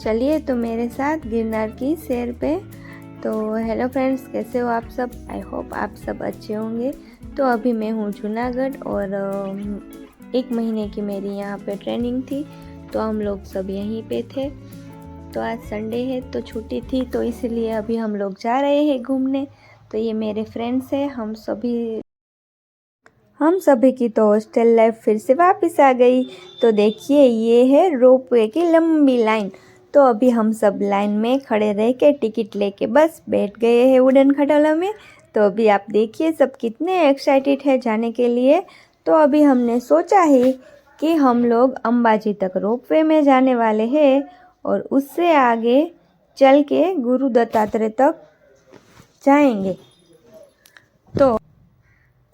चलिए तो मेरे साथ गिरनार की सैर पे। तो हेलो फ्रेंड्स, कैसे हो आप सब? आई होप आप सब अच्छे होंगे। तो अभी मैं हूँ जूनागढ़ और 1 महीने की मेरी यहाँ पे ट्रेनिंग थी, तो हम लोग सब यहीं पे थे। तो आज संडे है तो छुट्टी थी, तो इसलिए अभी हम लोग जा रहे हैं घूमने। तो ये मेरे फ्रेंड्स हैं, हम सभी की तो हॉस्टल लाइफ फिर से वापस आ गई। तो देखिए, ये है रोपवे की लंबी लाइन। तो अभी हम सब लाइन में खड़े रह के टिकट लेके बस बैठ गए हैं उड़न खटोला में। तो अभी आप देखिए सब कितने एक्साइटेड है जाने के लिए। तो अभी हमने सोचा है कि हम लोग अंबाजी तक रोपवे में जाने वाले हैं और उससे आगे चल के गुरु दत्तात्रेय तक जाएंगे।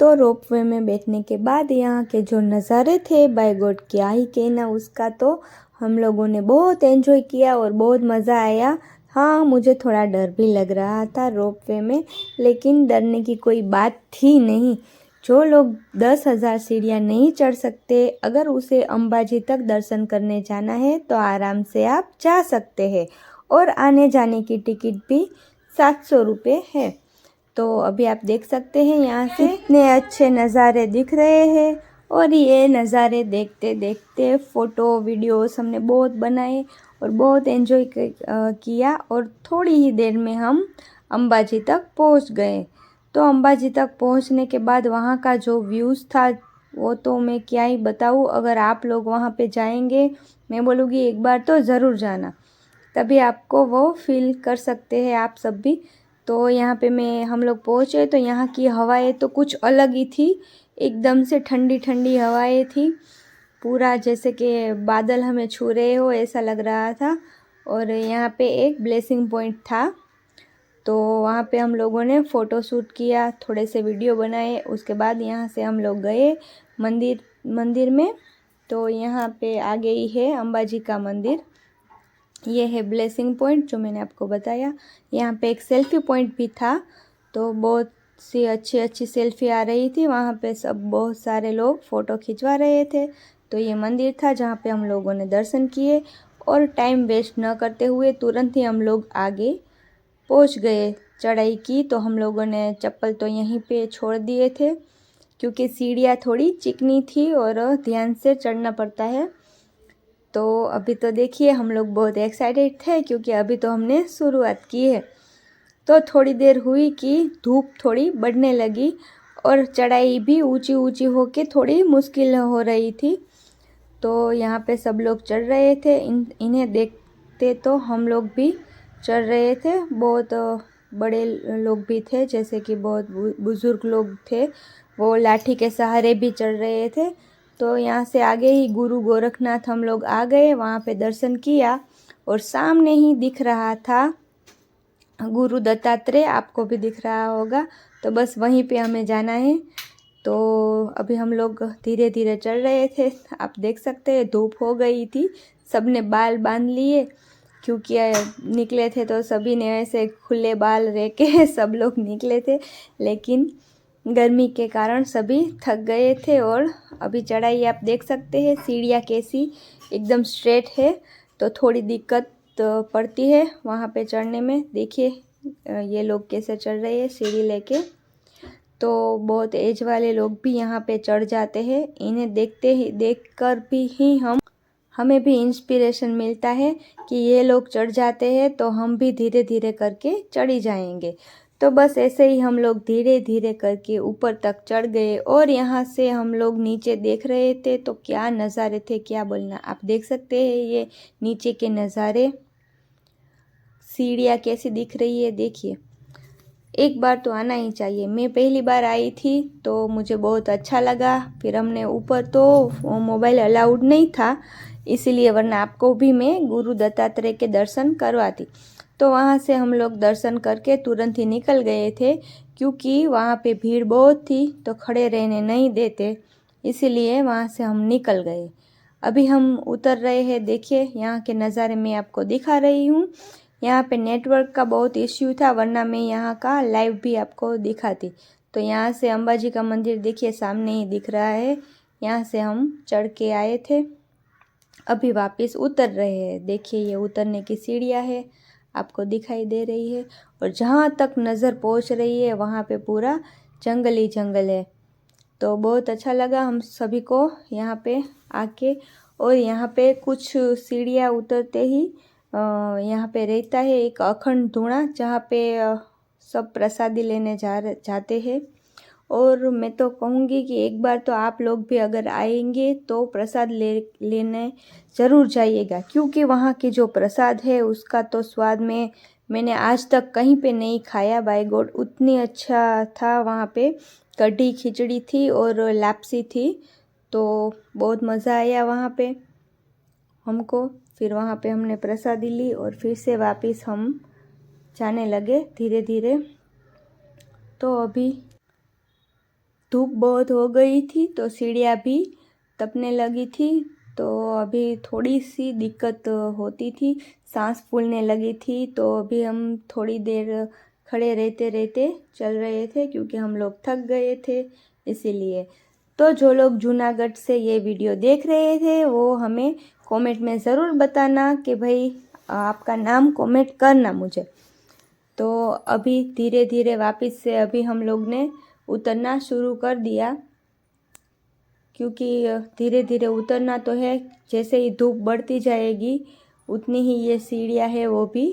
तो रोपवे में बैठने के बाद यहाँ के जो नज़ारे थे, बाय गॉड क्या ही कहना उसका। तो हम लोगों ने बहुत एंजॉय किया और बहुत मज़ा आया। हाँ, मुझे थोड़ा डर भी लग रहा था रोपवे में, लेकिन डरने की कोई बात थी नहीं। जो लोग 10,000 सीढ़ियाँ नहीं चढ़ सकते, अगर उसे अंबाजी तक दर्शन करने जाना है तो आराम से आप जा सकते हैं। और आने जाने की टिकट भी 700 रुपये है। तो अभी आप देख सकते हैं यहाँ से इतने अच्छे नज़ारे दिख रहे हैं। और ये नज़ारे देखते देखते फ़ोटो वीडियोस हमने बहुत बनाए और बहुत एंजॉय किया। और थोड़ी ही देर में हम अंबाजी तक पहुँच गए। तो अंबाजी तक पहुँचने के बाद वहाँ का जो व्यूज़ था वो तो मैं क्या ही बताऊँ। अगर आप लोग वहाँ पे जाएंगे, मैं बोलूँगी एक बार तो ज़रूर जाना, तभी आपको वो फील कर सकते हैं आप सब भी। तो यहाँ पे हम लोग पहुँचे तो यहाँ की हवाएं तो कुछ अलग ही थी। एकदम से ठंडी ठंडी हवाएं थी, पूरा जैसे कि बादल हमें छू रहे हो ऐसा लग रहा था। और यहाँ पे एक ब्लेसिंग पॉइंट था, तो वहाँ पे हम लोगों ने फ़ोटो शूट किया, थोड़े से वीडियो बनाए। उसके बाद यहाँ से हम लोग गए मंदिर में। तो यहाँ पे आगे ही है अंबाजी का मंदिर। ये है ब्लेसिंग पॉइंट जो मैंने आपको बताया। यहाँ पे एक सेल्फ़ी पॉइंट भी था, तो बहुत सी अच्छी अच्छी सेल्फ़ी आ रही थी। वहाँ पे सब बहुत सारे लोग फ़ोटो खिंचवा रहे थे। तो ये मंदिर था जहाँ पे हम लोगों ने दर्शन किए और टाइम वेस्ट न करते हुए तुरंत ही हम लोग आगे पहुँच गए। चढ़ाई की तो हम लोगों ने चप्पल तो यहीं पे छोड़ दिए थे, क्योंकि सीढ़ियाँ थोड़ी चिकनी थी और ध्यान से चढ़ना पड़ता है। तो अभी तो देखिए हम लोग बहुत एक्साइटेड थे, क्योंकि अभी तो हमने शुरुआत की है। तो थोड़ी देर हुई कि धूप थोड़ी बढ़ने लगी और चढ़ाई भी ऊंची ऊंची होके थोड़ी मुश्किल हो रही थी। तो यहाँ पे सब लोग चढ़ रहे थे, इन्हें देखते तो हम लोग भी चढ़ रहे थे। बहुत बड़े लोग भी थे, जैसे कि बहुत बुज़ुर्ग लोग थे, वो लाठी के सहारे भी चढ़ रहे थे। तो यहाँ से आगे ही गुरु गोरखनाथ हम लोग आ गए, वहाँ पे दर्शन किया और सामने ही दिख रहा था गुरु दत्तात्रेय, आपको भी दिख रहा होगा। तो बस वहीं पे हमें जाना है। तो अभी हम लोग धीरे धीरे चढ़ रहे थे, आप देख सकते हैं धूप हो गई थी, सबने बाल बांध लिए, क्योंकि निकले थे तो सभी ने ऐसे खुले बाल रह के सब लोग निकले थे। लेकिन गर्मी के कारण सभी थक गए थे। और अभी चढ़ाई आप देख सकते हैं, सीढ़ियाँ कैसी एकदम स्ट्रेट है, तो थोड़ी दिक्कत तो पड़ती है वहाँ पे चढ़ने में। देखिए ये लोग कैसे चढ़ रहे हैं सीढ़ी लेके। तो बहुत एज वाले लोग भी यहाँ पे चढ़ जाते हैं। इन्हें देख कर भी हमें भी इंस्पिरेशन मिलता है कि ये लोग चढ़ जाते हैं तो हम भी धीरे धीरे करके चढ़ी जाएंगे। तो बस ऐसे ही हम लोग धीरे धीरे करके ऊपर तक चढ़ गए। और यहाँ से हम लोग नीचे देख रहे थे तो क्या नज़ारे थे, क्या बोलना। आप देख सकते हैं ये नीचे के नज़ारे, सीढ़ियाँ कैसी दिख रही है, देखिए। एक बार तो आना ही चाहिए। मैं पहली बार आई थी तो मुझे बहुत अच्छा लगा। फिर हमने ऊपर तो मोबाइल अलाउड नहीं था, इसीलिए, वरना आपको भी मैं गुरु दत्तात्रेय के दर्शन करवाती। तो वहाँ से हम लोग दर्शन करके तुरंत ही निकल गए थे, क्योंकि वहाँ पे भीड़ बहुत थी तो खड़े रहने नहीं देते, इसीलिए वहाँ से हम निकल गए। अभी हम उतर रहे हैं, देखिए यहाँ के नज़ारे मैं आपको दिखा रही हूँ। यहाँ पे नेटवर्क का बहुत इश्यू था, वरना मैं यहाँ का लाइव भी आपको दिखाती। तो यहाँ से अंबाजी का मंदिर देखिए सामने ही दिख रहा है, यहाँ से हम चढ़ के आए थे। अभी वापस उतर रहे हैं। देखिए ये उतरने की सीढ़ियाँ है, आपको दिखाई दे रही है, और जहाँ तक नज़र पहुँच रही है वहाँ पे पूरा जंगल ही जंगल है। तो बहुत अच्छा लगा हम सभी को यहाँ पे आके। और यहाँ पे कुछ सीढ़ियाँ उतरते ही यहाँ पे रहता है एक अखंड धुआं, जहाँ पे सब प्रसादी लेने जाते हैं। और मैं तो कहूँगी कि एक बार तो आप लोग भी अगर आएंगे तो प्रसाद लेने ज़रूर जाइएगा, क्योंकि वहाँ की जो प्रसाद है उसका तो स्वाद मैंने आज तक कहीं पे नहीं खाया। बाय गॉड उतनी अच्छा था। वहाँ पे कढ़ी खिचड़ी थी और लापसी थी, तो बहुत मज़ा आया वहाँ पे हमको। फिर वहाँ पे हमने प्रसादी ली और फिर से वापस हम जाने लगे धीरे धीरे। तो अभी धूप बहुत हो गई थी तो सीढ़ियाँ भी तपने लगी थी, तो अभी थोड़ी सी दिक्कत होती थी, सांस फूलने लगी थी। तो अभी हम थोड़ी देर खड़े रहते रहते चल रहे थे, क्योंकि हम लोग थक गए थे इसीलिए। तो जो लोग जूनागढ़ से ये वीडियो देख रहे थे वो हमें कमेंट में ज़रूर बताना कि भाई आपका नाम कमेंट करना मुझे। तो अभी धीरे धीरे वापस से अभी हम लोग ने उतरना शुरू कर दिया, क्योंकि धीरे धीरे उतरना तो है। जैसे ही धूप बढ़ती जाएगी उतनी ही ये सीढ़ियाँ है वो भी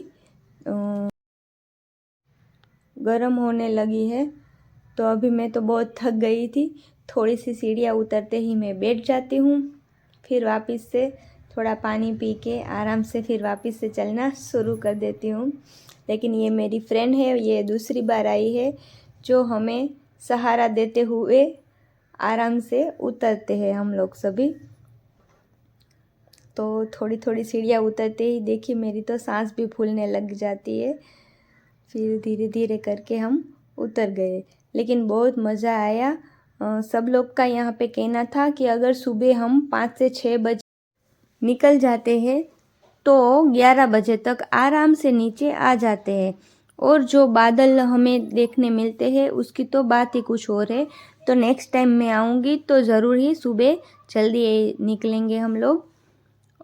गर्म होने लगी है। तो अभी मैं तो बहुत थक गई थी, थोड़ी सी सीढ़ियाँ उतरते ही मैं बैठ जाती हूँ, फिर वापस से थोड़ा पानी पी के आराम से फिर वापस से चलना शुरू कर देती हूँ। लेकिन ये मेरी फ्रेंड है, ये दूसरी बार आई है जो हमें सहारा देते हुए आराम से उतरते हैं हम लोग सभी। तो थोड़ी थोड़ी सीढ़ियाँ उतरते ही देखिए मेरी तो सांस भी फूलने लग जाती है। फिर धीरे धीरे करके हम उतर गए, लेकिन बहुत मज़ा आया। सब लोग का यहाँ पे कहना था कि अगर सुबह हम 5 से 6 बजे निकल जाते हैं तो 11 बजे तक आराम से नीचे आ जाते हैं। और जो बादल हमें देखने मिलते हैं उसकी तो बात ही कुछ और है। तो नेक्स्ट टाइम मैं आऊँगी तो ज़रूर ही सुबह जल्दी निकलेंगे हम लोग।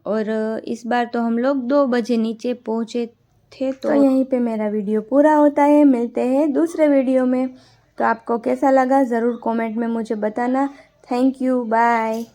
और इस बार तो हम लोग 2 बजे नीचे पहुँचे थे। तो यहीं पे मेरा वीडियो पूरा होता है। मिलते हैं दूसरे वीडियो में। तो आपको कैसा लगा ज़रूर कमेंट में मुझे बताना। Thank you, bye.